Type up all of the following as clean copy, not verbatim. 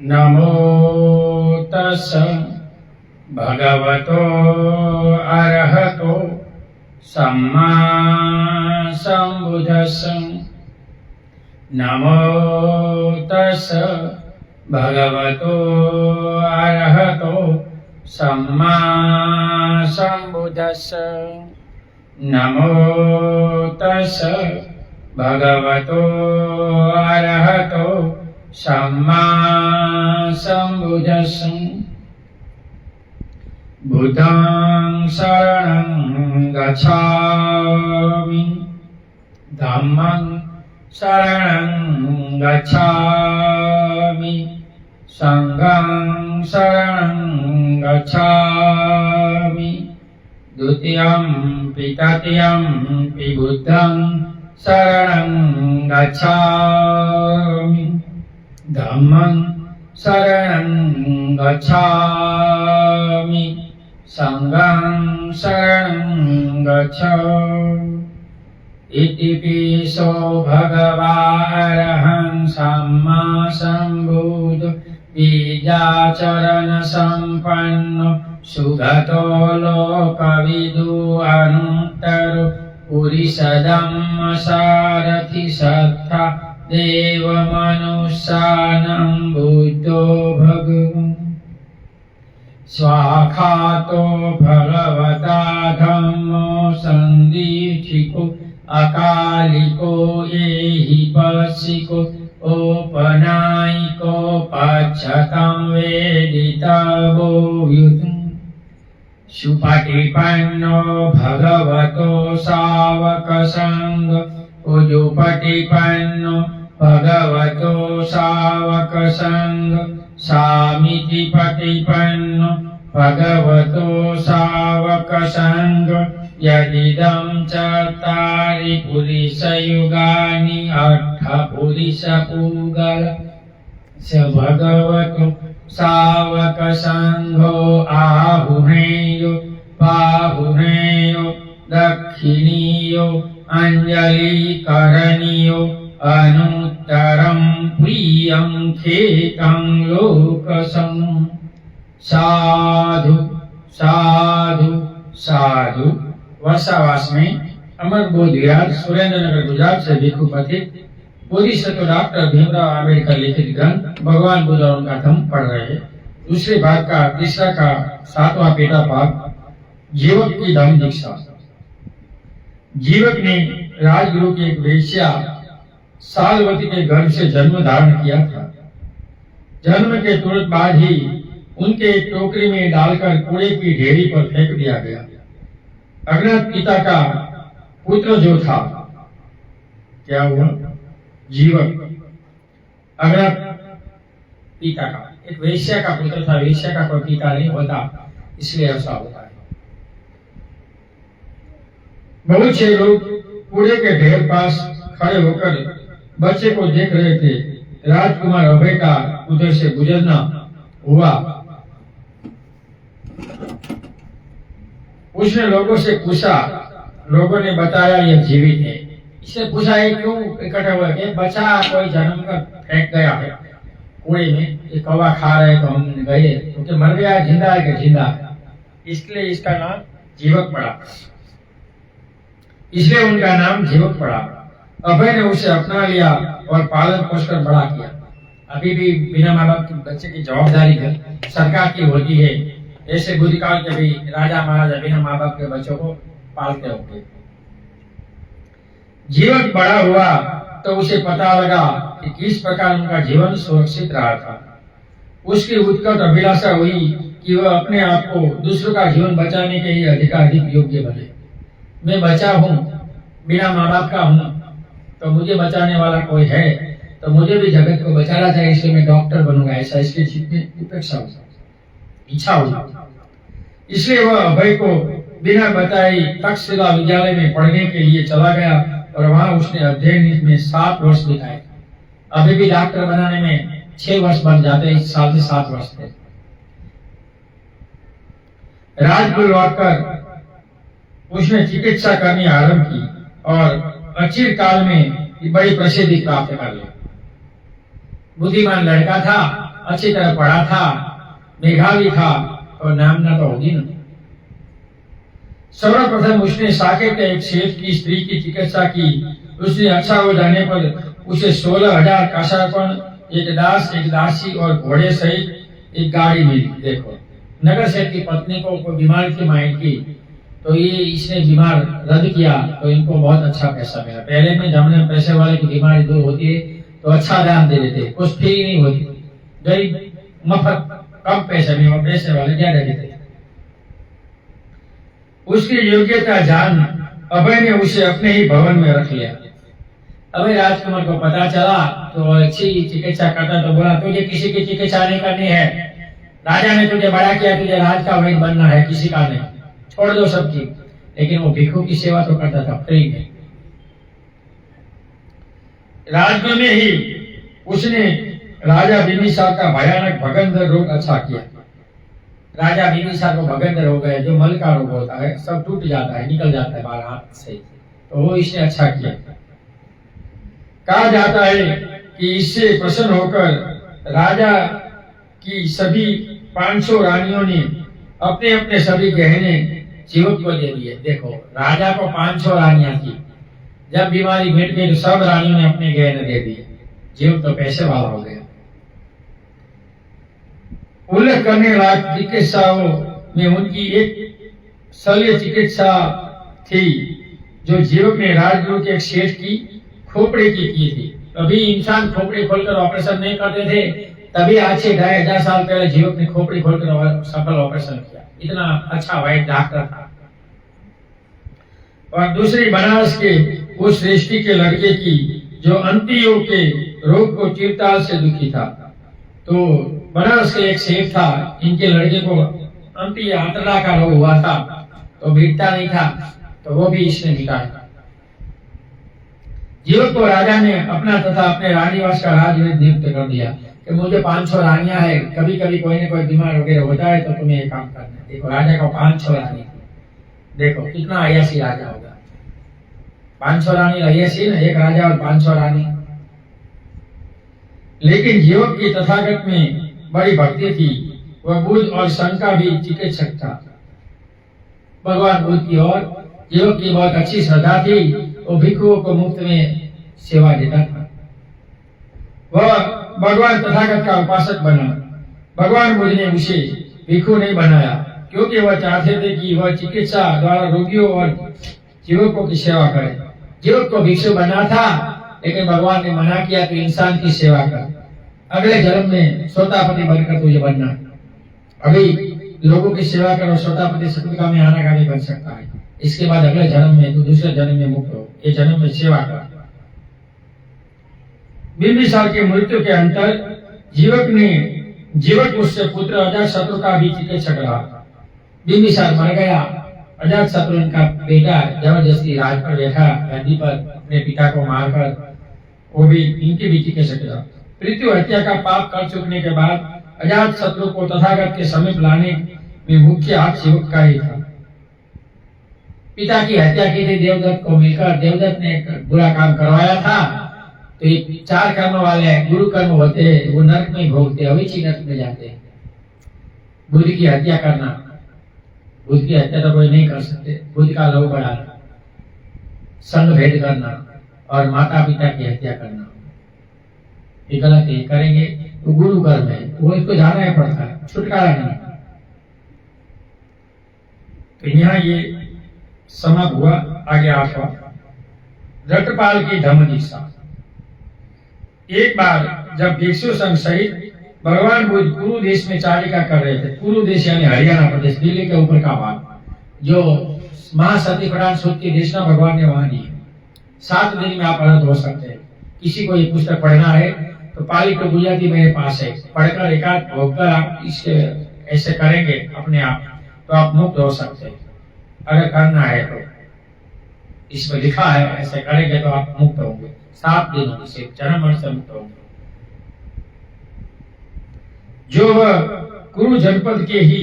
नमो तस् भगवतो अरहतो सम्मा सम्बुद्धस्स। नमो तस् भगवतो अरहतो सम्मा सम्बुद्धस्स। नमो तस् भगवतो अरहतो सम्मा सम्बुद्धस्स। बुद्धं शरणं गच्छामि, धम्मं शरणं गच्छामि, संघं शरणं गच्छामि। द्वितीयं तृतीयं बुद्धं शरणं गच्छामि, धम्मं शरणं गच्छामि, संघं शरणं गच्छामि। इतिपिसो भगवारहं सम्मा सम्बुद्धो बीजाचरण संपन्नो सुगतो लोकविदु अनुत्तरो पुरुषधम्म सारथि सत्ता देव मनुष्यानं बुद्धो भगवन्। स्वाखातो भगवता धम्मो सन्दीक्षिको अकालिको एहि पशिको औपनायिको पच्छतं वेदितवो युधुम्। सुपटिपन्नो भगवतो सावक संग उजुपटिपन्नो भगवतो सावक संग सामिति पटिपन्नो भगवतो सावक संग। यदिदं चत्वारि पुरुषयुगानि अष्ट पुरुषपूगल स भगवतो सावक संघो आहुनेयो बाहुनेयो दक्षिणीयो अंजलि करणीयो अनुत्तरं प्रियं खेतं लोकसं। साधु साधु साधु। वर्षावास में अमर बोधिराज सुरेंद्रनगर गुजरात से भिक्षु पथिक बोधिसत्व डॉक्टर भीमराव आंबेडकर लिखित ग्रंथ भगवान बुद्ध और उनका धम्म पढ़ रहे हैं। दूसरे भाग का तीसरा का 7वां पेटा भाग जीवक की धम्म दीक्षा। जीवक ने राजगुरु की एक वेश्या सालवती के गर्भ से जन्म धारण किया था। जन्म के तुरंत बाद ही उनके एक टोकरी में डालकर कूड़े की ढेरी पर फेंक दिया गया। अज्ञात पिता का पुत्र जो था, क्या हुआ? जीवक। अज्ञात पिता का, एक वेश्या का पुत्र था। वेश्या का कोई पिता नहीं होता, इसलिए ऐसा होता है। बहुत से लोग कूड़े के ढेर पास खड़े होकर बच्चे को देख रहे थे। राजकुमार अभय का उधर से गुजरना हुआ। उसने लोगों से पूछा, लोगों ने बताया यह जीवित है। इससे पूछा ये क्यों इकट्ठा हुआ? बच्चा कोई जन्म कर फेंक गया है कूड़े में, ये कौवा खा रहे तो हम गए, क्योंकि मर गया, जिंदा है कि जिंदा है, इसलिए इसका नाम जीवक पड़ा। इसलिए उनका नाम जीवक पड़ा। अभय ने उसे अपना लिया और पालन पोषण बड़ा किया। अभी भी बिना माँ बाप के बच्चे की जवाबदारी सरकार की होती है। ऐसे बुद्धिकाल के भी राजा महाराजा बिना माँ बाप के बच्चों को पालते होंगे। जीवन बड़ा हुआ तो उसे पता लगा कि किस प्रकार उनका जीवन सुरक्षित रहा था। उसकी उत्कट अभिलाषा हुई कि वह अपने आप को दूसरों का जीवन बचाने के लिए अधिकाधिक योग्य बने। मैं बचा हूँ, बिना माँ बाप का हूँ, तो मुझे बचाने वाला कोई है तो मुझे भी जगत को बचाना चाहिए, इसलिए मैं डॉक्टर बनूंगा। ऐसा इसके चित्त में अपेक्षा हो, इच्छा हो। इसलिए वह अभय को बिना बताए तक्षशिला विद्यालय में पढ़ने के लिए चला गया और वहां उसने अध्ययन में 7 वर्ष बिताए। अभी भी डॉक्टर बनाने में 6 वर्ष बन जाते, इस साल में 7 वर्ष थे। राजपुर लौटकर उसने चिकित्सा करनी आरंभ की और अचिर काल में बड़ी प्रसिद्धि प्राप्त कर ली। बुद्धिमान लड़का था, अच्छी तरह पढ़ा था, मेधावी था, और नामना तो होगी ना। सर्वप्रथम उसने साकेत एक सेठ की स्त्री की चिकित्सा की। उसने अच्छा हो जाने पर उसे 16,000 काशापन, एक दास, एक दासी और घोड़े सहित एक गाड़ी मिली। देखो, नगर सेठ की पत्नी को कोई बीमारी थी माइंड की, तो ये इसने बीमार रद्द किया तो इनको बहुत अच्छा पैसा मिला। पहले में जमाने पैसे वाले की बीमारी दूर होती है तो अच्छा दान दे देते, कुछ फ्री नहीं होती, गरीब मफत कम पैसे में, और पैसे वाले ज्यादा देते। उसकी योग्यता जान अभय ने उसे अपने ही भवन में रख लिया। अभय राजकुमार को पता चला तो अच्छी चिकित्सा करता, तो बोला तुझे किसी की चिकित्सा नहीं करनी है, राजा ने तुझे बड़ा किया, तुझे राज का वैद्य बनना है, किसी का नहीं, छोड़ दो सब चीज। लेकिन वो भिक्षु की सेवा तो करता था फ्री में। राजगृह में ही उसने राजा बिंबिसार का भयानक भगंदर रोग अच्छा किया। राजा बिंबिसार को भगंदर हो गए, जो मल का रोग होता है, सब टूट जाता है, निकल जाता है बाहर हाथ से, तो वो इसने अच्छा किया। कहा जाता है कि इससे प्रसन्न होकर राजा की सभी 500 रानियों ने अपने अपने सभी गहने जीवक को दे दिए। देखो, राजा को 500 रानियां थी, जब बीमारी मिट गई तो सब रानियों ने अपने गहने दे दिए। जीवक तो पैसे वाला हो गया। उल्लेख करने लायक चिकित्साओं में उनकी एक शल्य चिकित्सा थी जो जीवक ने राजगुरु के एक शेष की खोपड़ी की थी। कभी इंसान खोपड़ी खोलकर ऑपरेशन नहीं करते थे, तभी आज से 2,500 साल पहले जीवक ने खोपड़ी खोलकर सफल ऑपरेशन किया। इतना अच्छा वाइट डॉक्टर था। और दूसरी बनारस के उस सृष्टि के लड़के की जो अंतियों के रोग को चिरताल से दुखी था। तो बनारस के एक सेठ था, इनके लड़के को अंती आंतड़ा का रोग हुआ था, तो बीतता नहीं था, तो वो भी इसने मिटाया। जीवक को राजा ने अपना तथा अपने रानीवास का राजवैद्य नियुक्त कर दिया कि मुझे 500 रानियां है, कभी कभी कोई न कोई बीमार वगैरह होता है तो तुम्हें ये काम करना है। देखो, राजा का 500 रानी थी। देखो कितना अय्यासी राजा होगा। 500 रानी अय्यासी ना, एक राजा और 500 रानी। लेकिन जीवक की तथागत में बड़ी भक्ति थी। वह बुद्ध और संत का भी चिकित्सक था। भगवान बुद्ध की ओर जीवक की बहुत अच्छी श्रद्धा थी। वो भिक्षुओं को मुफ्त में सेवा देता था। वह भगवान तथागत का उपासक बना। भगवान बुद्ध ने उसे भिक्षु नहीं बनाया, क्योंकि वह चाहते थे कि वह चिकित्सा द्वारा रोगियों और जीवकों की सेवा करे। जीवक को भिक्षु बना था, लेकिन भगवान ने मना किया कि इंसान की सेवा कर, अगले जन्म में सोतापति बनकर तुझे बनना। अभी लोगों की सेवा करो, सोतापति सतुका में आना का नहीं बन सकता है। इसके बाद अगले जन्म में, तो दूसरे जन्म में मुक्त हो, ये जन्म में सेवा कर। बिंबिसार के मृत्यु के अंतर जीवक उससे पुत्र अजातशत्रु का भी चिकित्सक रहा। बिंबिसार मर गया, अजातशत्रु का बेटा जबरदस्ती राज पर बैठा, गद्दी पर अपने पिता को मारकर, वो भी इनके भी चिकित्सक रहा। पृथ्वी हत्या का पाप कर चुकने के बाद अजातशत्रु को तथागत के समीप लाने में मुख्य हाथ जीवक का ही था। पिता की हत्या की थी देवदत्त को मिलकर। देवदत्त ने एक बुरा काम करवाया था, तो ये 4 कर्म वाले गुरु कर्म होते हैं, वो नरक में भोगते, अविची नरक में जाते हैं। बुद्ध की हत्या करना, बुद्ध की हत्या तो कोई नहीं कर सकते। बुद्ध का लहू बढ़ाना, संग भेद करना और माता पिता की हत्या करना, ये गलत है। करेंगे तो गुरु कर्म है, वो इसको जाना ही पड़ता है, छुटकारा नहीं। तो यहाँ ये समाप्त हुआ। आगे 8वां, रटपाल की धम्म दीक्षा। एक बार जब भिक्षु संघ सहित भगवान बुद्ध कुरु देश में चारिका कर रहे थे। कुरु देश यानी हरियाणा प्रदेश, दिल्ली के ऊपर का भाग, जो महासती प्रधान सूत की देशना भगवान ने वहां दी। 7 दिन में आप अनंत हो सकते हैं। किसी को ये पुस्तक पढ़ना है तो पाली तो गुजराती मेरे पास है, पढ़कर एकाध भोगकर आप इसके ऐसे करेंगे अपने आप, तो आप मुक्त हो सकते हैं। अगर करना है तो इसमें लिखा है, ऐसे करेंगे तो आप मुक्त होंगे 7 दिनों से, जन्म मरण से मुक्त होंगे। जो वह कुरु जनपद के ही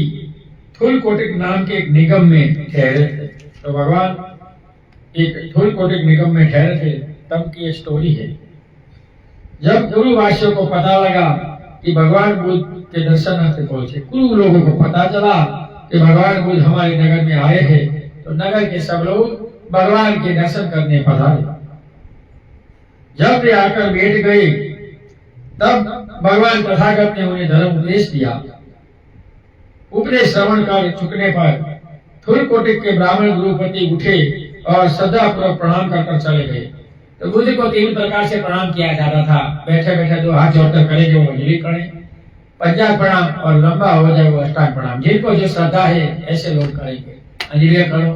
थूलकोटिक नाम के एक निगम में ठहरे थे। तो भगवान एक थूलकोटिक निगम में ठहरे थे, तब की स्टोरी है। जब कुरुवासियों को पता लगा कि भगवान बुद्ध के दर्शनार्थ पहुंचे। कुछ लोगों को पता चला कि भगवान बुद्ध हमारे नगर में आए हैं, तो नगर के सब लोग भगवान के दर्शन करने पधारे। जब वे आकर बैठ गए तब भगवान तथागत ने उन्हें धर्म उपदेश दिया। उपदेश श्रवण कर चुकने पर थूलकोटिक के ब्राह्मण गुरुपति उठे और श्रद्धापूर्वक प्रणाम कर चले गए। तो बुद्ध को 3 प्रकार से प्रणाम किया जाता था। बैठे बैठे 2 हाथ जोड़कर करें जो अंजलि करें, पंजाब प्रणाम, और लंबा हो जाए वो अष्टांग प्रणाम। जिनको जो श्रद्धा है ऐसे लोग करेंगे। अंजलि करो,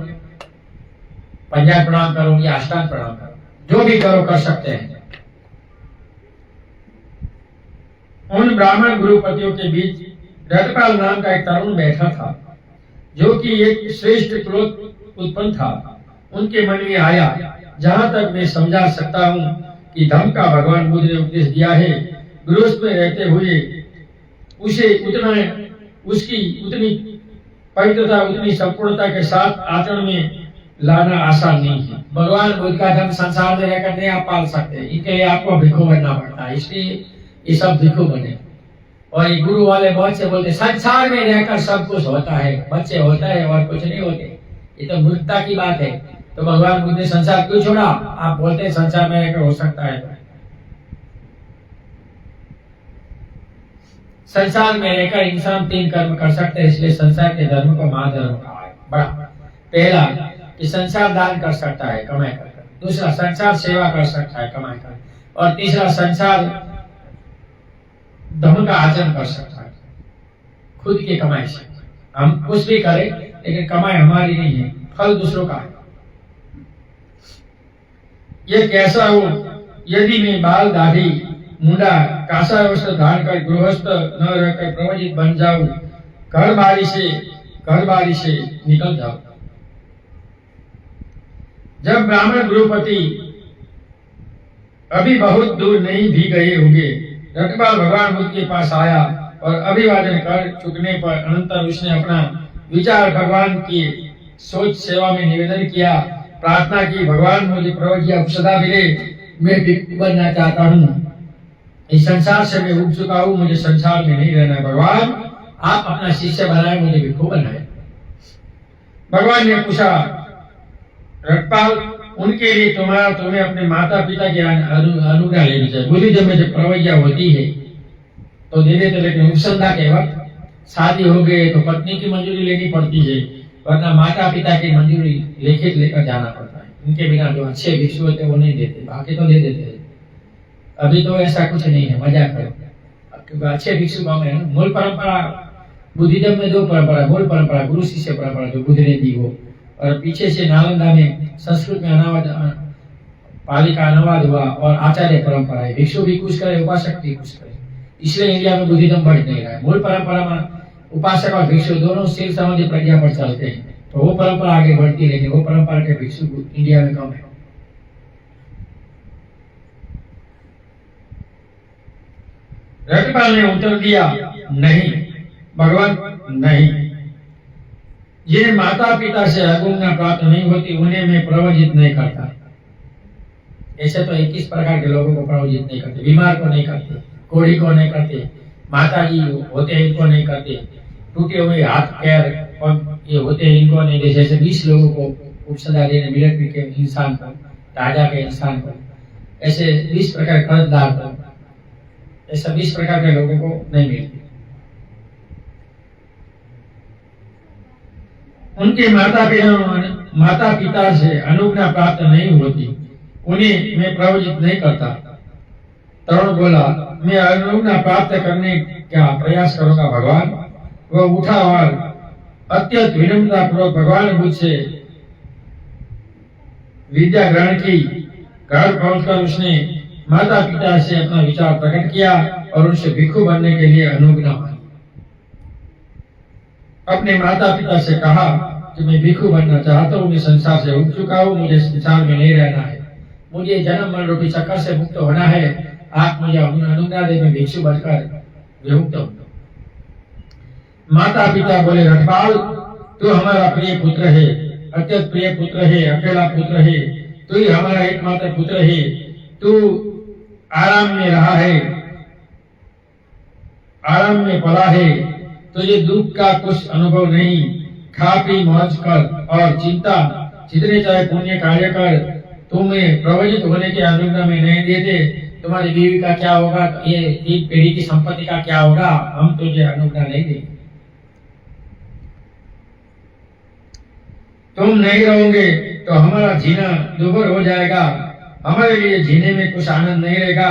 पंजाब प्रणाम करो या अष्टांग प्रणाम करो, जो भी करो कर सकते हैं। उन ब्राह्मण गुरुपतियों के बीच रटपाल नाम का एक तरुण बैठा था, जो कि एक श्रेष्ठ क्रोध उत्पन्न था। उनके मन में आया, जहां तक मैं समझा सकता हूं कि धर्म का भगवान बुद्ध ने उपदेश दिया है, गृहस्थ में रहते हुए उसे उसकी उतनी पवित्रता, उतनी संपूर्णता के साथ आचरण में लाना आसान नहीं है। भगवान बुद्ध का धर्म संसार में रहकर नहीं आप पाल सकते, इनके लिए आपको भिखु बनना पड़ता है। इसलिए ये सब भिखु बने। और ये गुरु वाले बहुत से बोलते संसार में रहकर सब कुछ होता है, बच्चे होता है और कुछ नहीं होते, ये तो मूर्खता की बात है। तो भगवान बुद्ध ने संसार क्यों छोड़ा? आप बोलते हैं संसार में रहकर हो सकता है। संसार में रहकर इंसान 3 कर्म कर सकते हैं, इसलिए संसार के धर्म को महाधर्म कहा है। बड़ा पहला कि संसार दान कर सकता है कमाई कर, दूसरा संसार सेवा कर सकता है कमाई कर, और तीसरा संसार धर्म का आचरण कर सकता है खुद की कमाई से। हम कुछ भी करें लेकिन कमाई हमारी नहीं है, फल दूसरों का है। ये कैसा हो यदि मैं बाल दाढ़ी मुंडा कासा वस्त्र धारण कर गृहस्थ न रहकर प्रवजित बन जाऊं, घर बारी से निकल जाऊं। जब ब्राह्मण गुरुपति अभी बहुत दूर नहीं भी गए होंगे, रटपाल भगवान बुद्ध के पास आया और अभिवादन कर चुकने पर अनंतर उसने अपना विचार भगवान की सोच सेवा में निवेदन किया, प्रार्थना की, भगवान मुझे प्रवज्ञा उपसदा मिले, मैं भिक्षु बनना चाहता हूँ। इस संसार से मैं उब चुका हूँ, मुझे संसार में नहीं रहना। भगवान आप अपना शिष्य बनाए, मुझे भिक्षु बनाए। भगवान ने पूछा, रटपाल उनके लिए तुम्हें अपने माता पिता की अनुज्ञा लेनी चाहिए। बुद्धिज्म में जब प्रवज्ञा होती है तो दे देते, लेकिन उपसंधा के वक्त शादी हो गए तो पत्नी की मंजूरी लेनी पड़ती है, वरना माता पिता की मंजूरी लिखित लेकर जाना पड़ता है। उनके बिना जो अच्छे भिक्षु होते हैं वो नहीं देते, बाकी तो दे देते हैं। अभी तो ऐसा कुछ नहीं है, मजाक करो, क्योंकि अच्छे भिक्षु गाँव में मूल परंपरा बुद्धिज्म में 2 परंपरा, मूल परंपरा गुरु शिष्य परंपरा जो बुद्ध ने दी वो, और पीछे से नालंदा में संस्कृत में पाली का अनुवाद हुआ, और आचार्य परंपरा है। भिक्षु भी कुछ करे, उपासक भी कुछ करे, इसलिए इंडिया में बुद्धिज्म बढ़ नहीं रहा है। मूल परंपरा में उपासक और भिक्षु दोनों शिव संबंधी प्रज्ञा पर चलते हैं, तो वो परंपरा आगे बढ़ती रहेगी। वो परंपरा के भिक्षु इंडिया में कम है। रटपाल ने उत्तर दिया, नहीं भगवान, नहीं, जिन्हें माता पिता से अनुज्ञा प्राप्त नहीं होती उन्हें मैं प्रवजित नहीं करता। ऐसे तो 21 प्रकार के लोगों को प्रवजित नहीं करते। बीमार को नहीं करते, कोढ़ी को नहीं करते, माता जी होते हैं इनको नहीं करते, टूटे हुए हाथ पैर और ये होते हैं इनको नहीं। जैसे 20 लोगों को उपसदा देने, मिलिट्री के इंसान को, राजा के इंसान को, ऐसे 20 प्रकार कर्जदार को, ऐसा 20 प्रकार के लोगों को नहीं मिलती। उनके माता पिता से अनुज्ञा प्राप्त नहीं होती, उन्हें मैं प्रवजित नहीं करता। तरुण बोला, मैं अनुज्ञा प्राप्त करने का प्रयास करूंगा भगवान। वह उठा और अत्यंत विनम्रता पूर्वक भगवान बुद्ध से विद्या ग्रहण की। घर पहुंचकर उसने माता पिता से अपना विचार प्रकट किया और उनसे भिक्षु बनने के लिए अनुज्ञा मांगी। अपने माता पिता से कहा कि मैं भिक्षु बनना चाहता हूँ, मैं संसार से उब चुका हूँ, मुझे संसार में नहीं रहना है, मुझे जन्म मरण रूपी चक्कर से मुक्त होना है, आप मुझे अनुज्ञा दे, मैं भिक्षु बनकर विमुक्त हूँ। माता पिता बोले, रटपाल तू हमारा प्रिय पुत्र है, अत्यंत प्रिय पुत्र है, अकेला पुत्र है, तू ही हमारा एकमात्र पुत्र है, तू आराम में रहा है, आराम में पड़ा है, तुझे दुख का कुछ अनुभव नहीं। खा पी मौज कर और चिंता जितने चाहे पुण्य कार्य कर, तुम्हें प्रवजित होने की अनुज्ञा में नहीं देते। तुम्हारी बीवी का क्या होगा, ये एक पीढ़ी की संपत्ति का क्या होगा, हम तुझे अनुज्ञा नहीं देंगे। तुम नहीं रहोगे तो हमारा जीना दुभर हो जाएगा, हमारे लिए जीने में कुछ आनंद नहीं रहेगा।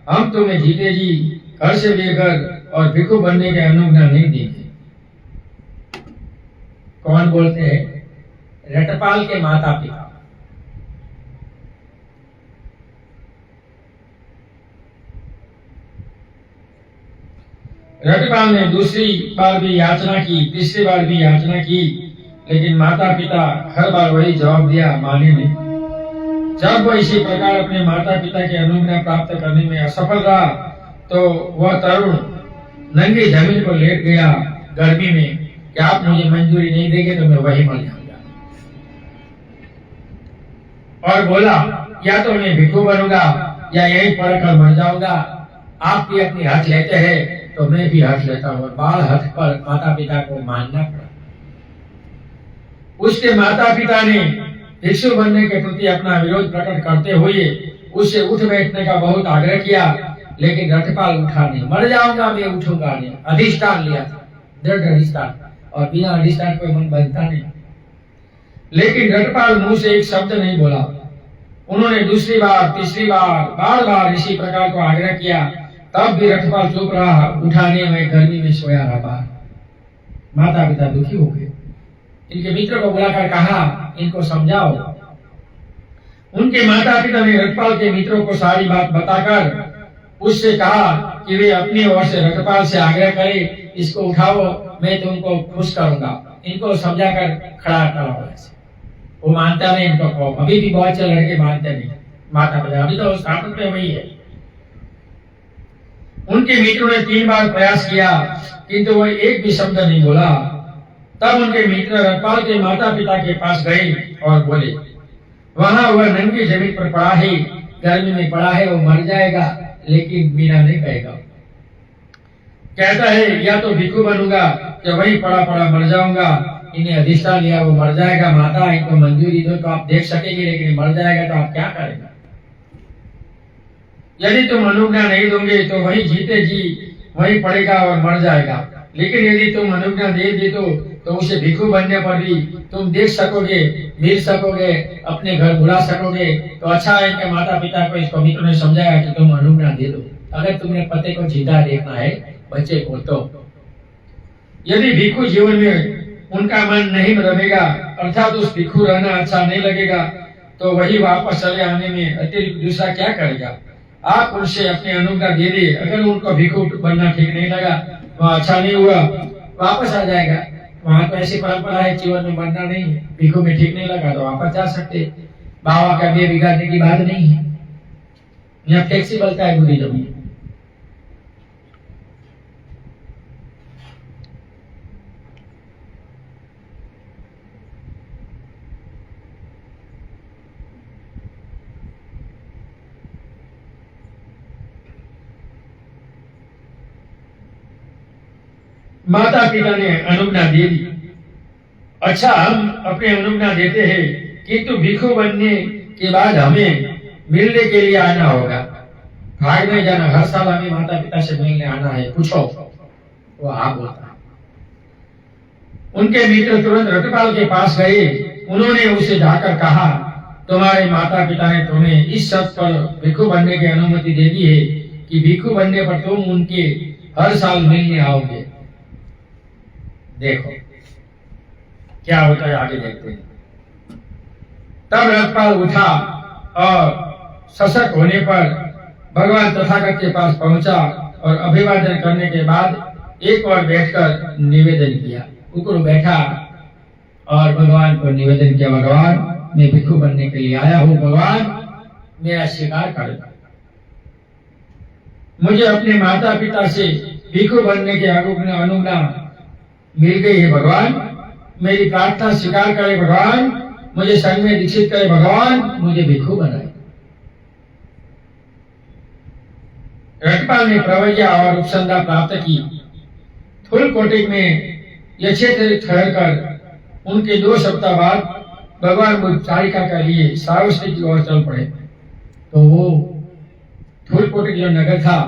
हम तुम्हें जीते जी घर से बेघर और भिक्षु बनने की अनुज्ञा नहीं देंगे। कौन बोलते हैं? रटपाल के माता पिता। रटपाल ने दूसरी बार भी याचना की, तीसरी बार भी याचना की, लेकिन माता पिता हर बार वही जवाब दिया, माने नहीं। जब वह इसी प्रकार अपने माता पिता की अनुज्ञा प्राप्त करने में असफल रहा, तो वह तरुण नंगी जमीन पर लेट गया गर्मी में कि आप मुझे मंजूरी नहीं देंगे तो मैं वही मर जाऊंगा। और बोला, या तो मैं भिक्षु बनूंगा या यहीं पड़कर मर जाऊंगा। आप भी अपनी हक लेते हैं तो मैं भी हक लेता हूँ। बाल हक पर माता पिता को मानना पड़ा। उसके माता पिता ने भिक्षु बनने के प्रति अपना विरोध प्रकट करते हुए उससे उठ बैठने का बहुत आग्रह किया, लेकिन रटपाल उठा नहीं। मर जाऊंगा मैं, उठूंगा नहीं। अधिष्ठान लिया था, दृढ़ अधिष्ठान, और बिना अधिष्ठान कोई मन बनता नहीं। लेकिन रटपाल मुंह से एक शब्द नहीं बोला। उन्होंने दूसरी बार, तीसरी बार, बार बार इसी प्रकार को आग्रह किया, तब भी रटपाल चुप रहा। उठाने में गर्मी में सोया रहा बाहर। माता पिता दुखी हो गए। इनके मित्र को बुलाकर कहा, इनको समझाओ। उनके माता पिता ने रटपाल के मित्रों को सारी बात बताकर उससे कहा कि वे अपनी ओर से रटपाल से आग्रह करें, इसको उठाओ, मैं तुमको खुश करूंगा। इनको समझाकर खड़ा करो। वो मानता नहीं, इनको कहो। अभी भी बहुत से लड़के मानते नहीं माता पिता, अभी तो स्थापन पे वही है। उनके मित्रों ने 3 बार प्रयास किया, किंतु वह एक भी शब्द नहीं बोला। तब उनके मित्र रटपाल के माता पिता के पास गए और बोले, वहां वह नंगी जमीन पर पड़ा है, गर्मी में पड़ा है, वो मर जाएगा, लेकिन मीना नहीं कहेगा। कहता है, या तो भिक्षु बनूंगा या वहीं पड़ा पड़ा मर जाऊंगा। इन्हें अधिष्ठान लिया, वो मर जाएगा। माता इनको मंजूरी दो तो आप देख सकेंगे, लेकिन मर जाएगा तो आप क्या करेंगे? यदि तुम अनुज्ञा नहीं दोगे तो वही जीते जी वही पड़ेगा और मर जाएगा। लेकिन यदि तुम अनुज्ञा दे दी तो उसे भिक्षु बनने पर भी तुम देख सकोगे, मिल सकोगे, अपने घर बुला सकोगे। तो अच्छा है कि माता पिता को इसको मित्र ने समझाया कि तुम अनुज्ञा दे दो, अगर तुमने पति को जिंदा देखना है, बच्चे को। तो यदि भिक्षु जीवन में उनका मन नहीं रमेगा, अर्थात उस भिक्षु रहना अच्छा नहीं लगेगा, तो वही वापस चले आने में अतिरिक्त दूसरा क्या करेगा? आप उनसे अपनी अनुज्ञा दे दे। अगर उनको भिक्षु बनना ठीक नहीं लगा, वहाँ अच्छा नहीं हुआ, वापस आ जाएगा। वहां तो ऐसी परंपरा है, जीवन में मरना नहीं, भिक्षु में ठीक नहीं लगा तो वापस जा सकते। बाबा का भी बिगाड़ने की बात नहीं है। यहाँ फ्लेक्सिबल है बुद्धिज्म में। माता पिता ने अनुज्ञा दे दी। अच्छा, हम अपने अनुज्ञा देते हैं, किंतु भिक्षु बनने के बाद हमें मिलने के लिए आना होगा। भाग नहीं जाना, हर साल हमें माता पिता से मिलने आना है, पूछो। वो हाँ बोलता। उनके मित्र तुरंत रटपाल के पास गए। उन्होंने उसे जाकर कहा, तुम्हारे माता पिता ने तुम्हें इस शर्त पर भिक्षु बनने की अनुमति दे दी है कि भिक्षु बनने पर तुम उनके हर साल मिलने आओगे। देखो क्या होता है, आगे देखते हैं। तब रटपाल उठा और सशक्त होने पर भगवान तथागत के पास पहुंचा और अभिवादन करने के बाद एक और बैठकर निवेदन किया। ऊपर बैठा और भगवान को निवेदन किया, भगवान मैं भिक्षु बनने के लिए आया हूँ, भगवान मेरा स्वीकार कर। मुझे अपने माता पिता से भिक्षु बनने की अनुज्ञा मिल गई है भगवान, मेरी प्रार्थना स्वीकार करे भगवान, मुझे संग में दीक्षित करे भगवान, मुझे भिक्षु बनाए। रटपाल ने प्रवैया और उपसंदा प्राप्त की। थूलकोटिक में यथेष्ट ठहरकर उनके 2 सप्ताह बाद भगवान बुद्ध चारिका के लिए सारस्वती की ओर चल पड़े। तो वो थूलकोटिक जो नगर था,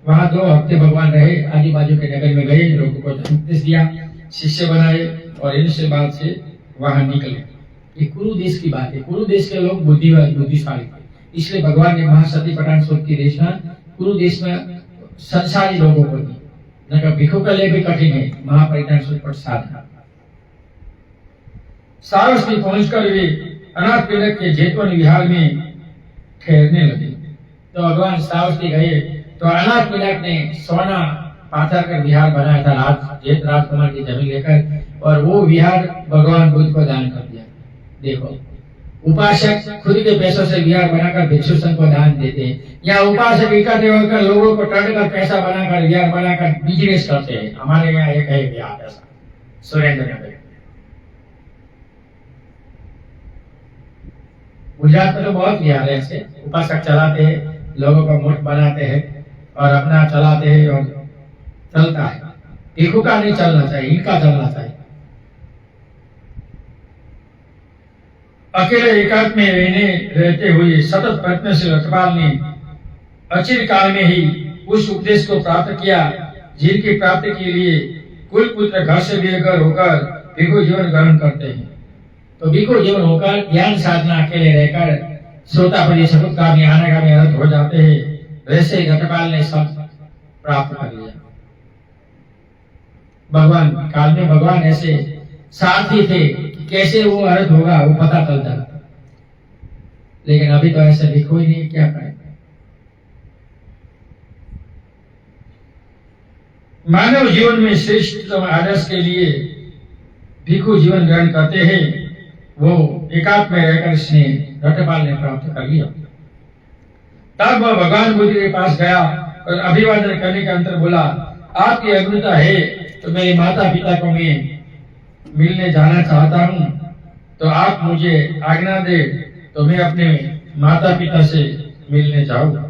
वहां 2 हफ्ते भगवान रहे। आजू बाजू के नगर में गए, लोगों को उपदेश दिया, शिष्य बनाए और इनसे बाद से वहां निकले। ये कुरु देश की बात है। कुरु देश के लोग बुद्धिशाली थे, इसलिए भगवान ने महासती पठान सूक्त की देशना कुरु देश में संसारी लोगों को दी। नगर भिक्षु के लिए भी कठिन है महापरित्राण सूक्त पर साधना। सारस्वती पहुंचकर वे अनाथ पिंडक के जेतवन विहार में ठहरने लगे। तो भगवान सारस्वती गए तो अनाथ पिंडक ने सोना पाथर कर विहार बनाया था जेत राजकुमार की जमीन लेकर, और वो विहार भगवान बुद्ध को दान कर दिया। देखो, उपासक खुद के पैसों से विहार बनाकर भिक्षु संघ को दान देते हैं, या उपासक इकट्ठे होकर लोगों को टंड कर पैसा बनाकर विहार बनाकर बिजनेस करते हैं। हमारे यहाँ एक है विहार ऐसा सुरेंद्र नगर, गुजरात में तो बहुत विहार है ऐसे। उपासक चलाते हैं, लोगों को मूर्ख बनाते हैं और अपना चलाते हैं और चलता है। भिक्षु का नहीं चलना चाहिए, इनका चलना चाहिए। अकेले एकांत में रहते हुए सतत प्रयत्न से रटपाल ने अचिर काल में ही उस उपदेश को प्राप्त किया जिनकी प्राप्ति के लिए कुल पुत्र घर से बेघर होकर भिक्षु जीवन ग्रहण करते हैं। तो भिक्षु जीवन होकर ज्ञान साधना अकेले रहकर श्रोतापदी सपुत्कामी अनागामी अर्थ हो जाते हैं। वैसे रटपाल ने सब प्राप्त कर लिया। भगवान काल में भगवान ऐसे सारथी थे कि कैसे वो अर्थ होगा वो पता चलता, लेकिन अभी तो ऐसा भिक्षु ही नहीं, क्या करें। मानव जीवन में श्रेष्ठतम आदर्श के लिए भिक्षु जीवन ग्रहण करते हैं, वो एकांत में रहकर इसने रटपाल ने प्राप्त कर लिया। तब वह भगवान बुद्ध के पास गया और अभिवादन करने के अंतर बोला, आपकी अनुमति है तो मेरे माता पिता को मैं मिलने जाना चाहता हूँ, तो आप मुझे आज्ञा दे तो मैं अपने माता पिता से मिलने जाऊँ।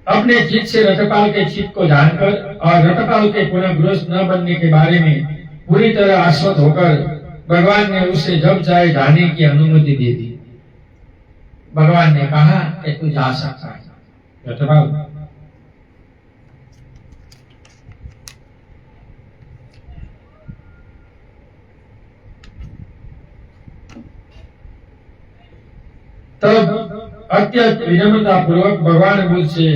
अपने चित्त से रटपाल के चित्त को जानकर और रटपाल के पुनः गृहस्थ न बनने के बारे में पूरी तरह आश्वस्त होकर भगवान ने उसे जब चाहे जाने की अनुमति दे दी। भगवान ने कहा कि तू जा सकता है रटपाल। तब अत्यंत विनम्रता पूर्वक भगवान बुद्ध से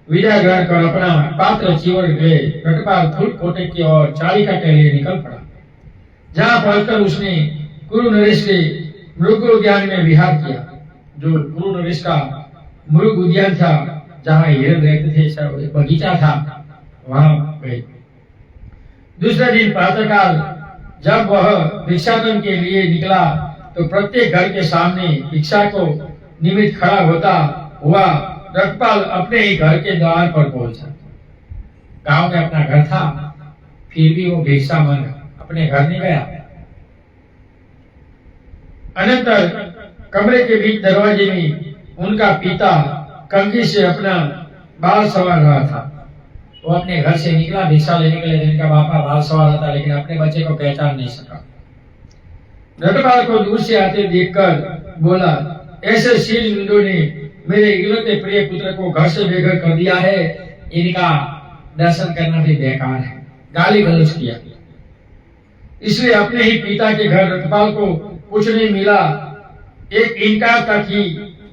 विदा ग्रहण कर अपना पात्र जीवन ले रटपाल थूलकोटिक की ओर चारिका के लिए निकल पड़ा। जहां पहुंचकर उसने कुरु नरेश के मृग उद्यान में विहार किया। जो कुरु नरेश का मृग उद्यान था, जहां हिरण रहते थे, सब एक बगीचा था, वहां गए। दूसरे दिन प्रातःकाल जब वह भिक्षाटन के लिए निकला तो प्रत्येक घर के सामने भिक्षा को निमित्त खड़ा होता हुआ रटपाल अपने ही घर के द्वार पर पहुंचा। गांव में अपना घर था, फिर भी वो भिक्षा मांगा, अपने घर नहीं गया। अनंतर कमरे के बीच दरवाजे में उनका पिता कंघी से अपना बाल सवार रहा था। वो अपने घर से निकला भिक्षा लेने के लिए, जिनका बापा बाल सवार था, लेकिन अपने बच्चे को पहचान नहीं सका। रटपाल को दूर से आते देखकर बोला, ऐसे शील निंदों ने मेरे इकलौते प्रिय पुत्र को घर से बेघर कर दिया है, इनका दर्शन करना भी बेकार है। गाली गलौज किया। इसलिए अपने ही पिता के घर रटपाल को कुछ नहीं मिला, एक इनकार तक ही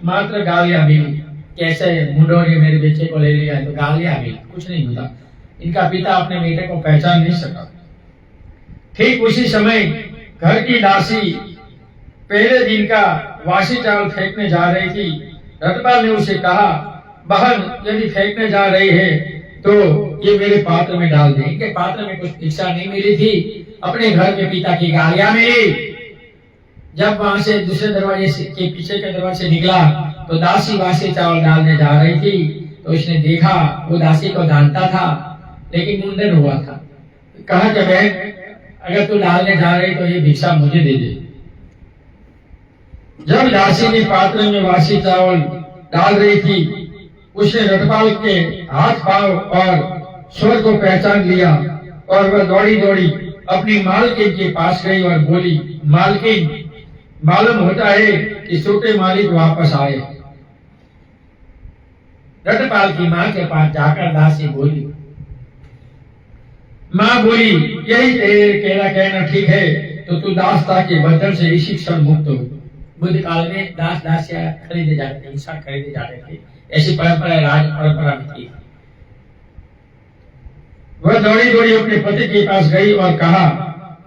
मात्र गालियां मिली। कैसे मुंडों ने मेरे बेटे को ले लिया, तो गालियां मिली, कुछ नहीं मिला। इनका पिता अपने बेटे को पहचान नहीं सका। ठीक उसी समय घर की दासी पहले दिन का वासी चावल फेंकने जा रही थी। रटपाल ने उसे कहा, बहन यदि फेंकने जा रही है तो ये मेरे पात्र में डाल दें। इनके पात्र में कुछ भिक्षा नहीं मिली थी, अपने घर के पिता की गालियां मिली। जब वहां से दूसरे दरवाजे के पीछे के दरवाजे से निकला तो दासी वासी चावल डालने जा रही थी। तो उसने देखा वो दासी को जानता था, लेकिन मुंडन हुआ था। कहा कि बहन, अगर तू डालने जा रही तो ये भिक्षा मुझे दे दे। जब दासी ने पात्र में वासी चावल डाल रही थी, उसने रटपाल के हाथ पांव और स्वर को पहचान लिया और वह दौड़ी दौड़ी अपनी मालकिन के पास गई और बोली, मालकिन, मालूम होता है कि छोटे मालिक वापस आए। रटपाल की माँ के पास जाकर दासी बोली, माँ बोली, यही तेरा कहना ठीक है, तो तू दासता के बंधन से इसी क्षण मुक्त हो। बुद्ध काल में दास दासियां खरीदे जाते थे, इंसान खरीदे जाते थे, ऐसी परंपरा राज परंपरा में थी। वह दौड़ी दौड़ी अपने पति के पास गई और कहा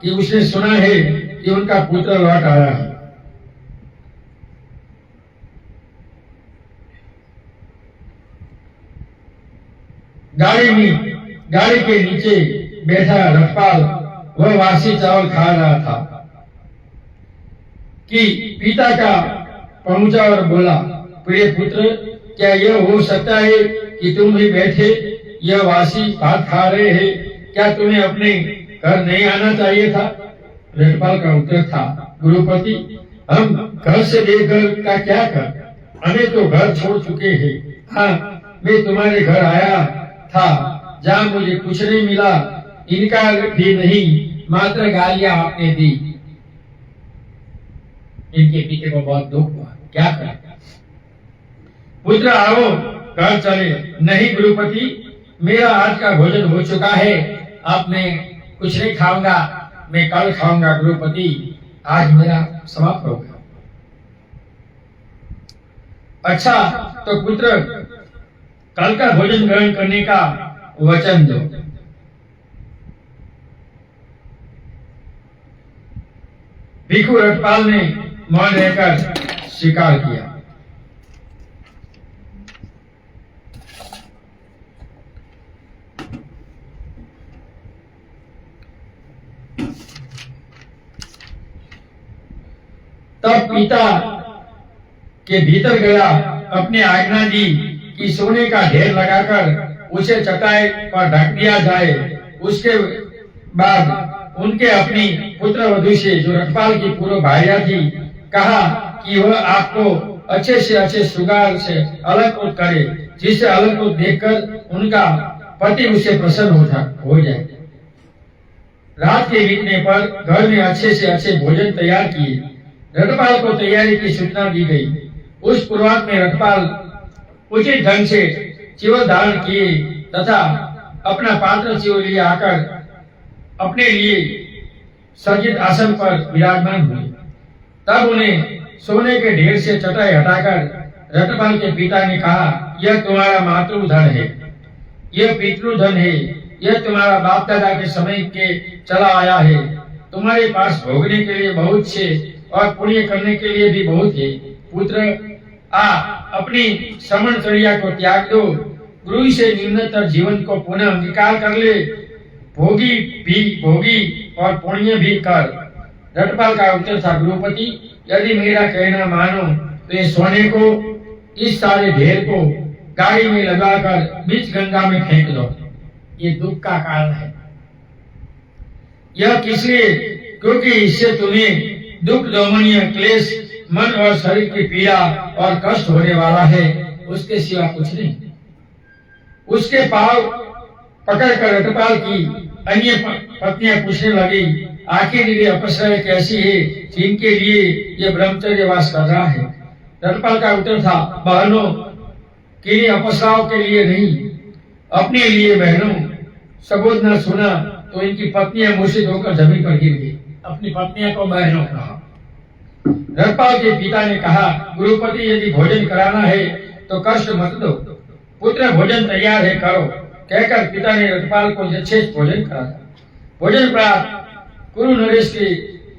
कि उसने सुना है कि उनका पुत्र लौट आया है। गाड़ी के नीचे बैठा रटपाल वह वासी चावल खा रहा था कि पिता का पहुंचा और बोला, प्रिय पुत्र, क्या यह हो सकता है कि तुम भी बैठे यह वासी भात खा रहे हैं? क्या तुम्हें अपने घर नहीं आना चाहिए था? रटपाल का उत्तर था, गुरुपति, हम घर से बेघर का क्या कर, हमें तो घर छोड़ चुके हैं। हाँ, मैं तुम्हारे घर आया था जहाँ मुझे कुछ नहीं मिला, इनकार भी नहीं, मात्र गालियां आपने दी। इनके पिता को बहुत दुख हुआ, क्या करें? पुत्र, आओ घर चले। नहीं गुरुपति, मेरा आज का भोजन हो चुका है, अब मैं कुछ नहीं खाऊंगा, मैं कल खाऊंगा गुरुपति, आज मेरा समाप्त हो गया। अच्छा, तो पुत्र, कल का भोजन ग्रहण करने का वचन दो। भिखु रटपाल ने मौन रहकर स्वीकार किया। तब पिता के भीतर गया, अपने आज्ञा दी कि सोने का ढेर लगाकर उसे चटाई पर ढक दिया जाए। उसके बाद उनके अपनी पुत्र वधू से, जो रटपाल की पूर्व भार्या थी, कहा कि वह आपको अच्छे से अच्छे सुगार से अलंकृत करे, जिससे अलंकृत देखकर उनका पति उससे प्रसन्न हो जाए। रात के बीतने पर घर में अच्छे से अच्छे भोजन तैयार किए। रटपाल को तैयारी की सूचना दी गई। उस पूर्वांत में रटपाल उचित ढंग से चिवर धारण किए तथा अपना पात्र चिवर लिए आकर अपने लिए सज्जित आसन पर विराजमान हुए। तब उन्हें सोने के ढेर से चटाई हटाकर रटपाल के पिता ने कहा, यह तुम्हारा मातृधन है, यह पितृधन है, यह तुम्हारा बाप दादा के समय के चला आया है। तुम्हारे पास भोगने के लिए बहुत से और पुण्य करने के लिए भी बहुत है। पुत्र, अपनी श्रमणचर्या को त्याग दो, गुरु से निम्नतर जीवन को पुनः अंगीकार कर ले, भोगी और पुण्य भी कर। रटपाल का उत्तर था, गुरुपति, यदि मेरा कहना मानो तो ये सोने को, इस सारे ढेर को गाड़ी में लगाकर बीच गंगा में फेंक दो। ये दुख का कारण है। यह किसलिए? क्योंकि इससे तुम्हें दुख, दोमनीय क्लेश, मन और शरीर की पीड़ा और कष्ट होने वाला है, उसके सिवा कुछ नहीं। उसके पांव पकड़कर रटपाल की अन्य पत्नियां पूछने लगी, आखिर ये अप्सरा कैसी है जिनके लिए ये ब्रह्मचर्यवास कर रहा है? रटपाल का उत्तर था, बहनों, किन्हीं अप्सराओं के लिए नहीं, अपने लिए बहनों। सबूत न सुना तो इनकी पत्नियां मूर्छित होकर जमीन पर गिर गई। अपनी पत्नियों को बहनों कहा। रटपाल के पिता ने कहा, गुरुपति, यदि भोजन कराना है तो कष्ट मत दो, पुत्र भोजन तैयार है, करो। कहकर पिता ने रटपाल को यथेष्ट भोजन कराया। भोजन प्राप्त कुरु नरेश के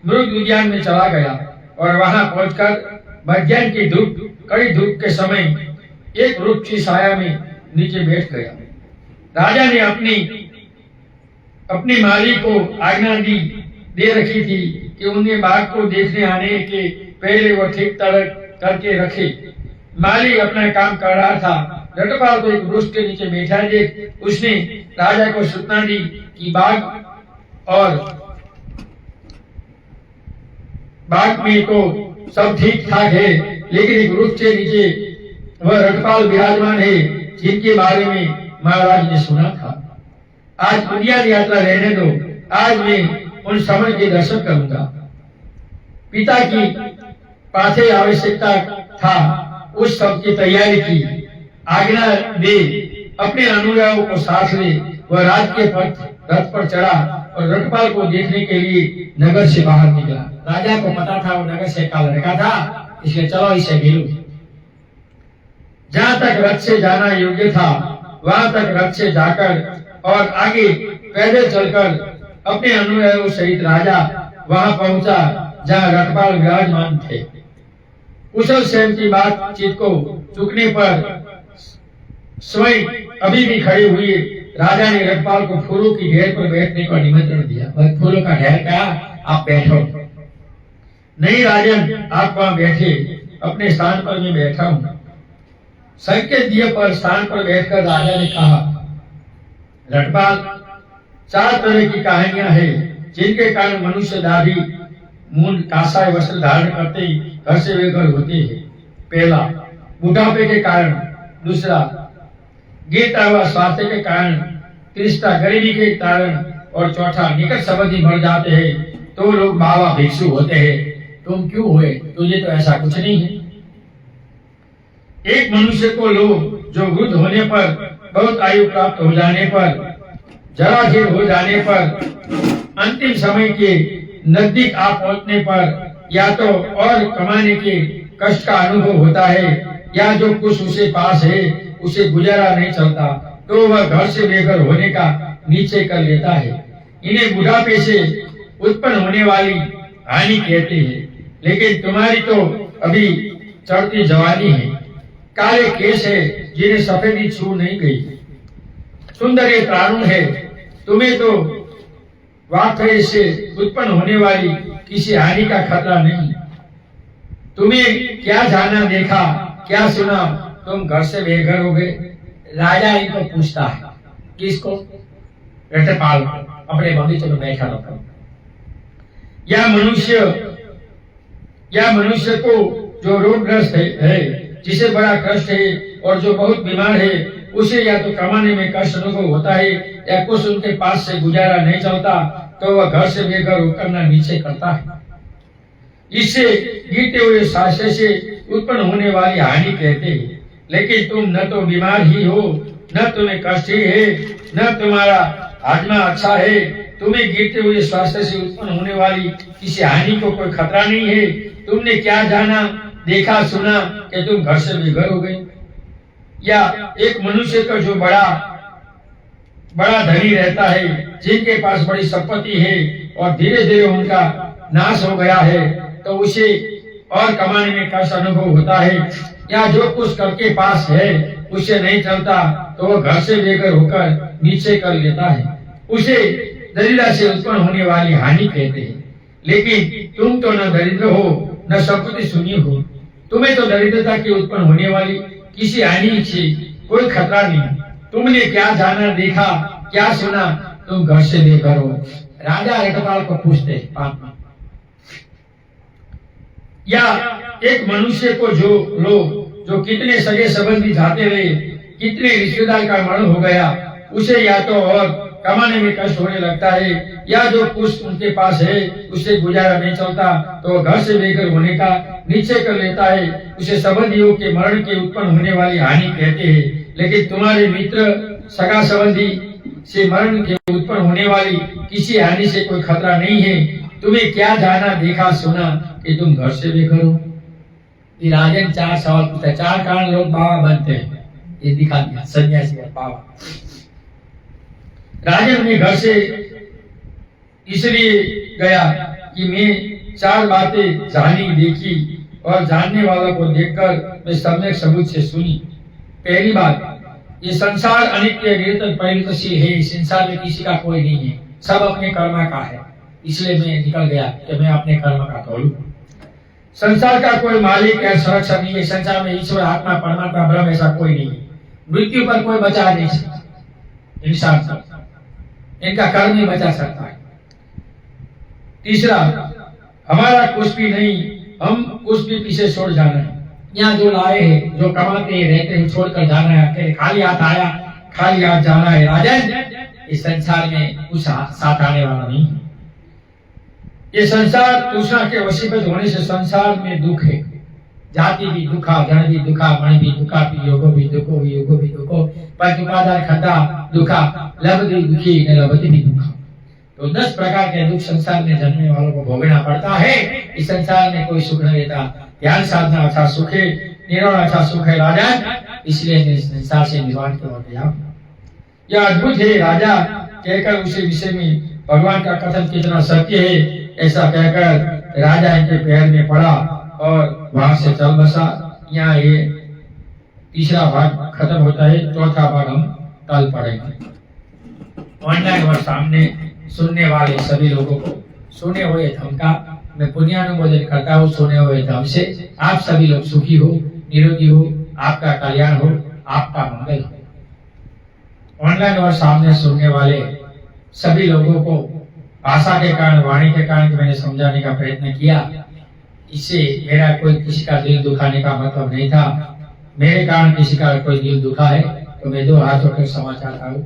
मृग उद्यान में चला गया और वहां पहुंचकर मध्याह्न की धूप, कड़ी धूप के समय एक वृक्ष की छाया में नीचे बैठ गया। राजा ने अपनी माली को आज्ञा दे रखी थी कि उन्हें बाघ को देखने आने के पहले वो ठीक तरह करके रखे। माली अपना काम कर रहा था। रटपाल तो एक वृक्ष के नीचे बैठा है। उसने राजा को सूचना दी कि बाग में तो सब ठीक ठाक है, लेकिन एक वृक्ष के नीचे वह रटपाल विराजमान है जिनके बारे में महाराज ने सुना था। आज उद्यान यात्रा रहने दो, आज मैं उन समर के दर्शन करूंगा। पिता की पाथे आवश्यकता था, उस सब की तैयारी की। आज्ञा दे, अपने अनुयायियों को साथ ले। वह राज के रथ पर चढ़ा और रटपाल को देखने के लिए नगर से बाहर निकला। राजा को पता था वो नगर से का लड़का था, इसलिए चलो इसे गिरो। जहां तक रथ से जाना योग्य था वहां तक रथ से जाकर और आगे पैदल चलकर अपने अनुयायियों सहित राजा वहां पहुंचा जहां रटपाल विराजमान थे। कुशल सेन की बातचीत को चुकने पर स्वयं अभी भी खड़े हुए राजा ने रटपाल को फूलों की ढेर पर बैठने का निमंत्रण दिया। फूलों का ढेर का आप बैठो। नहीं राजन, आप वहां बैठे, अपने स्थान पर मैं बैठा हूं। संकेत दिए पर स्थान पर बैठकर राजा ने कहा, रटपाल, 4 तरह की कहानियां हैं जिनके कारण मनुष्य दाढ़ी मूंड कासाय वस्त्र धारण करते घर से बेघर होते हैं। पहला, बुढ़ापे के कारण। दूसरा, गिरता हुआ स्वास्थ्य के कारण। तीसरा, गरीबी के कारण। और चौथा, निकट संबंधी मर जाते हैं तो लोग बाबा भिक्षु होते हैं। तुम क्यों हुए? तुझे तो ऐसा कुछ नहीं है। एक मनुष्य को लोग जो वृद्ध होने पर, बहुत आयु प्राप्त हो जाने पर, जराजीर्ण हो जाने पर, अंतिम समय के नजदीक आ पहुंचने पर या तो और कमाने के कष्ट का अनुभव होता है या जो कुछ उसे पास है उसे गुजारा नहीं चलता तो वह घर से बेघर होने का निश्चय कर लेता है। इन्हें बुढ़ापे से उत्पन्न होने वाली हानि कहते हैं। लेकिन तुम्हारी तो अभी चढ़ती जवानी है, काले केस है जिन्हें सफेदी छू नहीं गई, सुंदर ये प्राण है। तुम्हें तो वाकई से उत्पन्न होने वाली किसी हानि का खतरा नहीं। तुम्हें क्या जाना देखा, क्या सुना, तुम घर से बेघर हो गए। राजा इनको पूछता है, किसको? रटपाल अपने बगीचे में बैठा रखा। या मनुष्य को जो रोगग्रस्त है, जिसे बड़ा कष्ट है और जो बहुत बीमार है, उसे या तो कमाने में कष्ट अनुभव होता है या कुछ उनके पास से गुजारा नहीं चलता तो वह घर से बेघर होकर निश्चय करता है। इससे गिरते हुए स्वास्थ्य से उत्पन्न होने वाली हानि कहते हैं। लेकिन तुम न तो बीमार ही हो, न तुम्हें कष्ट ही है, न तुम्हारा हाजमा अच्छा है। तुम्हें गिरते हुए स्वास्थ्य से उत्पन्न होने वाली किसी हानि को कोई खतरा नहीं है। तुमने क्या जाना देखा सुना कि तुम घर से बेघर हो गए? या एक मनुष्य का जो बड़ा धनी रहता है, जिनके पास बड़ी संपत्ति है और धीरे धीरे उनका नाश हो गया है तो उसे और कमाने में कष्ट अनुभव होता है। या जो कुछ करके पास है उसे नहीं चलता तो वह घर से बेघर होकर निश्चय कर लेता है। उसे दरिद्रता से उत्पन्न होने वाली हानि कहते हैं। लेकिन तुम तो न दरिद्र हो न संपत्ति शून्य हो। तुम्हें तो दरिद्रता की उत्पन्न होने वाली किसी हानि से कोई खतरा नहीं। तुमने क्या जाना देखा, क्या सुना, तुम घर से बेघर हो। राजा रटपाल को पूछते या एक मनुष्य को जो कितने सगे संबंधी जाते रहे, कितने रिश्तेदार का मरण हो गया, उसे या तो और कमाने में कष्ट होने लगता है या जो कुछ उनके पास है उससे गुजारा नहीं चलता तो घर से बेघर होने का निश्चय कर लेता है। उसे संबंधियों के मरण के उत्पन्न होने वाली हानि कहते हैं। लेकिन तुम्हारे मित्र सगा संबंधी से मरण के उत्पन्न होने वाली किसी हानि से कोई खतरा नहीं है। तुम्हें क्या जाना देखा सुना कि तुम घर से बेघर हो? राजन 4 सवाल पूछता है। 4 कारण लोग बाबा बनते हैं, ये दिखा दिया सन्यासी बाबा। राजन ने घर से इसलिए गया कि मैं 4 बातें जानी देखी और जानने वालों को देखकर मैं सम्यक सबूत से सुनी। पहली बात, ये संसार अनित्य निरंतर परिवर्तनशील है। संसार में किसी का कोई नहीं है, सब अपने कर्म का है। इसलिए मैं निकल गया कि मैं अपने कर्म का तोड़ूं। संसार का कोई मालिक या संरक्षक नहीं है। संसार में ईश्वर, आत्मा, परमात्मा, ब्रह्म ऐसा कोई नहीं है। मृत्यु पर कोई बचा नहीं सकता इंसान को, इनका कर्म ही बचा सकता है। तीसरा, हमारा कुछ भी नहीं, हम कुछ भी पीछे छोड़ जाना है। यहाँ जो लाए हैं, जो कमाते हैं, रहते हैं, छोड़कर जाना है। अकेले खाली हाथ आया, खाली हाथ जाना है। राजन, इस संसार में कुछ साथ आने वाला नहीं। ये संसार तृष्णा के वशीभूत होने से संसार में दुख है। जाति भी दुखा, जन भी दुखा, मण भी दुखा, योगो भी दुखो, योगो भी दुखो, पंच उपादान खड्डा दुखा, लभते दुखी न लभते भी दुखा। तो 10 प्रकार के दुख संसार में जन्मने वालों को भोगना पड़ता है। इस संसार में कोई सुख नहीं रहता। ध्यान साधना अच्छा सुख है, निर्वाण अच्छा सुख है राजन, इसलिए इस संसार से निर्वाण के हो गया। यह अद्भुत है राजा कहकर उसी विषय में भगवान का कथन कितना सत्य है ऐसा कहकर राजा इनके पैर में पड़ा और वहां से चल बसा। यहाँ ये तीसरा भाग खत्म होता है, चौथा भाग हम कल पढ़ेंगे। ऑनलाइन और सामने सुनने वाले सभी लोगों को सुने हुए धम का मैं पुण्यानुमोदन करता हूँ। सुने हुए धम से आप सभी लोग सुखी हो, निरोगी हो, आपका कल्याण हो, आपका मंगल हो। ऑनलाइन और सामने सुनने वाले सभी लोगों को भाषा के कारण, वाणी के कारण मैंने समझाने का प्रयत्न किया। इससे मेरा कोई किसी का दिल दुखाने का मतलब नहीं था। मेरे कारण किसी का कोई दिल दुखा है तो मैं 2 हाथों के क्षमा चाहता हूँ।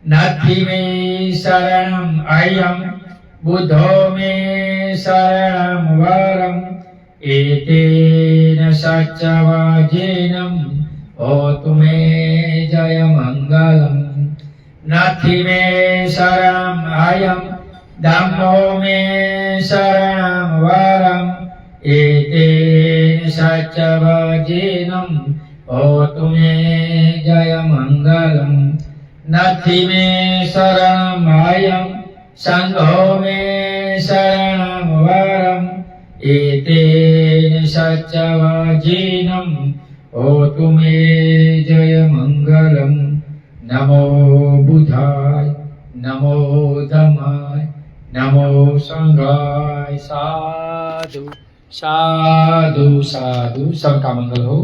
नथि मे शरणम अयम बुद्धो मे शरणम वरम एतेन सच्चवाजेनम होतु मे जय मंगलम। नथि मे शरणम अयम धम्मो मे शरणम वरम एतेन सच्चवाजेनम होतु मे जय मंगलम। नथि मे शरणम अयम संघो मे शरणम वरम एतेन सच्चवाजेनम होतु मे जय मंगलम। नमो बुधाय, नमो धम्माय, नमो संघाय। साधु साधु साधु, सबका मंगल हो।